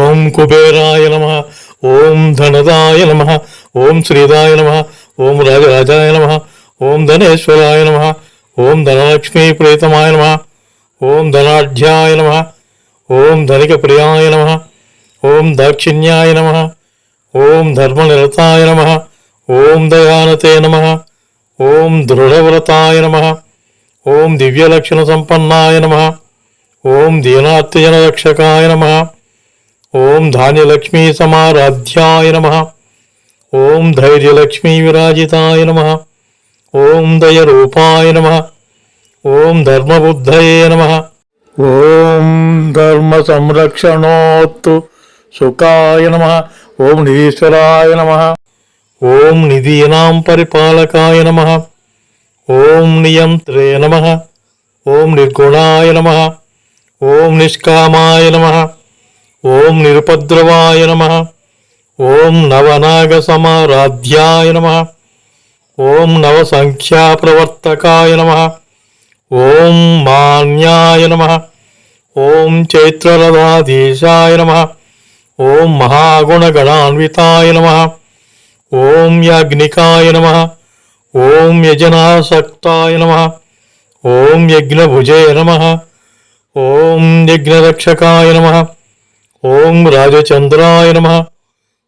ఓం కుబేరాయ నమః. ఓం ధనదాయ నమః. ఓం శ్రీదాయ నమః. ఓం రాజరాజాయ నమః. ఓం ధనేశ్వరాయ నమః. ఓం ధనలక్ష్మీ ప్రీతమాయ నమః. ఓం ధనాఢ్యాయ నమః. ఓం ధనిక ప్రియాయ నమః. ఓం దాక్షిణ్యాయ నమః. ఓం ధర్మనిరతాయ నమః. ఓం దయానతే నమః. ఓం దృఢవ్రతాయ నమః. ఓం దివ్యలక్షణ సంపన్నాయ నమః. ఓం దీనార్తిజనరక్షకాయ నమః. ఓం ధాన్యలక్ష్మీ సమారాధ్యాయ నమః. ఓం ధైర్యలక్ష్మీ విరాజితాయ నమః. ఓం దయరూపాయ నమః. ఓం ధర్మబుద్ధయే నమః. ఓం ధర్మ సంరక్షణోత్తు సుఖాయ నమః. ఓం నిధీశ్వరాయ నమః. ఓం నిధీనాం పరిపాలకాయ నమః. ఓం నియంత్రే నమః. ఓం నిర్గుణాయ నమః. ఓం నిష్కామాయ నమః. ఓం నిరుపద్రవాయ నమః. ఓం నవనాగ సమారాధ్యాయ నమః. ఓం నవసంఖ్యాప్రవర్తకాయ నమః. ఓం మాన్యాయ నమః. ఓం చైత్రరథాధీశాయ నమః. ఓం మహాగుణగణాన్వితాయ నమః. ఓం యాజ్ఞికాయ నమః. ఓం యజనాసక్తాయ నమః. ఓం యజ్ఞభుజే నమః. ఓం యజ్ఞరక్షకాయ నమః. ఓం రాజచంద్రాయ నమః.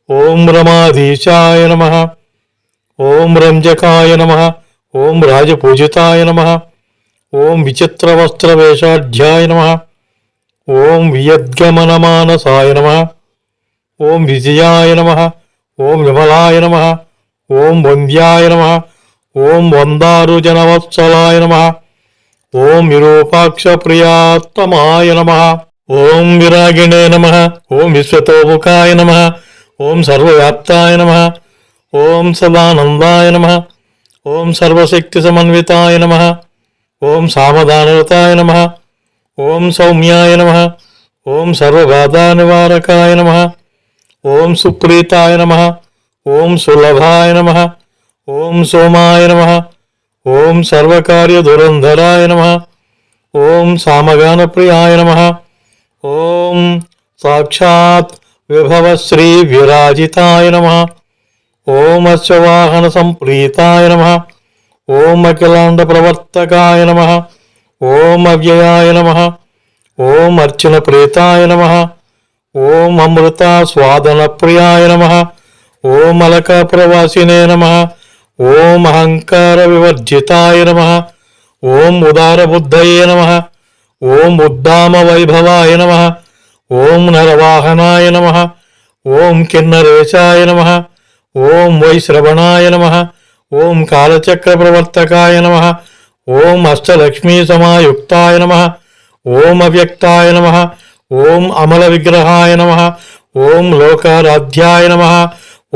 ఓం రమాధీశాయ నమః. ఓం రంజకాయ నమః. ఓం రాజపూజితాయ నమః. ఓం విచిత్రవస్త్రవేషాఢ్యాయ నమః. ఓం వియద్గమనమానసాయ నమః. ఓం విజయాయ నమః. ఓం విమలాయ నమః. ఓం వంద్యాయ నమః. ఓం వందారుజనవత్సలాయ నమః. ఓం విరూపాక్ష ప్రియాత్తమాయ నమః. ఓం విరాగిణే నమః. ఓం విశ్వతోముఖాయ నమః. ఓం సర్వవ్యాప్తాయ నమః. ఓం సదానందాయ నమః. ఓం సర్వశక్తి సమన్వితాయ నమః. ఓం సామధానరతాయ నమః. ఓం సౌమ్యాయ నమః. ఓం సర్వబాధానివారకాయ నమః. ఓం సుప్రీతాయ నమః. ఓం సులభాయ నమః. ఓం సోమాయ నమః. ఓం సర్వకార్యధురంధరాయ నమః. ఓం సామగానప్రియాయ నమః. ఓం సాక్షాత్ విభవశ్రీ విరాజితాయ నమః. ఓం అశ్వవాహన సంప్రీతాయ నమః. ఓం అఖిలాండ ప్రవర్తకాయ నమః. ఓం అవ్యయాయ నమః. ఓం అర్చన ప్రీతాయ నమః. ఓం అమృత స్వాదన ప్రియాయ నమః. ఓం అలక ప్రవాసినే నమః. ఓం అహంకార వివర్జితాయ నమః. ఓం ఉదారబుద్ధయే నమః. ఓం ఉద్దామ వైభవాయ నమః. ఓం నరవాహనాయ నమః. ఓం కిన్నరేశాయ నమః. ఓం వైశ్రవణాయ నమః. ఓం కాలచక్ర ప్రవర్తకాయ నమః. ఓం అష్టలక్ష్మీ సమాయుక్తాయ నమః. ఓం అవ్యక్తాయ నమః. ఓం అమల విగ్రహాయ నమః. ఓం లోకారాధ్యాయ నమః.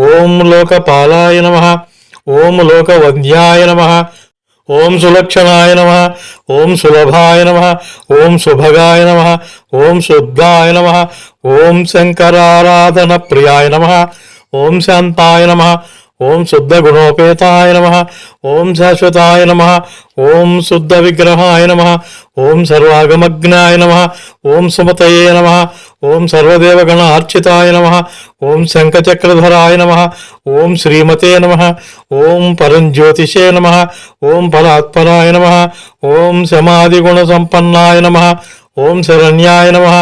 ఓం లోకపాలాయ నమః. ఓం లోకవంద్యాయ నమః. ఓం సులక్షణాయ నమః. ఓం సులభాయ నమః. ఓం సుభగాయ నమః. ఓం శుద్ధాయ నమః. ఓం శంకరారాధన ప్రియాయ నమః. ఓం శాంతాయ నమః. ఓం శుద్ధ గుణోపేతాయ నమః. ఓం శాశ్వతాయ నమః. ఓం శుద్ధ విగ్రహాయ నమః. ఓం సర్వాగమగ్నాయ నమః. ఓం సుమతయే నమః. ఓం సర్వదేవగణ అర్చితాయ నమః. ఓం శంఖచక్రధరాయ నమః. ఓం శ్రీమతే నమః. ఓం పరంజ్యోతిషే నమః. ఓం పరాత్పరాయ నమః. ఓం సమాధిగుణ సంపన్నాయ నమః. ఓం శరణ్యాయ నమః.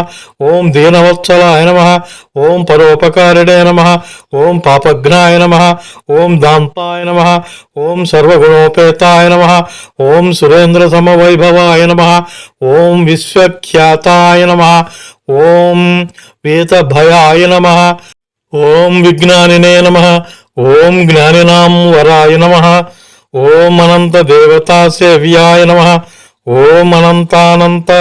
ఓం దీనవత్సలాయ నమః. ఓం పరోపకారిణే నమః. ఓం పాపఘ్నాయ నమః. ఓం దాంతాయ నమః. ఓం సర్వగుణోపేతాయ నమః. ఓం సురేంద్ర సమవైభవాయ నమః. ఓం విశ్వఖ్యాతాయ నమః. ఓం వీతభయాయ నమః. ఓం విజ్ఞానినే నమః. ఓం జ్ఞానినాం వరాయ నమః. ఓం అనంత దేవతా సేవ్యాయ నమః. ఓం అనంతానంత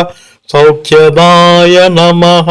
సౌఖ్యదాయ నమః.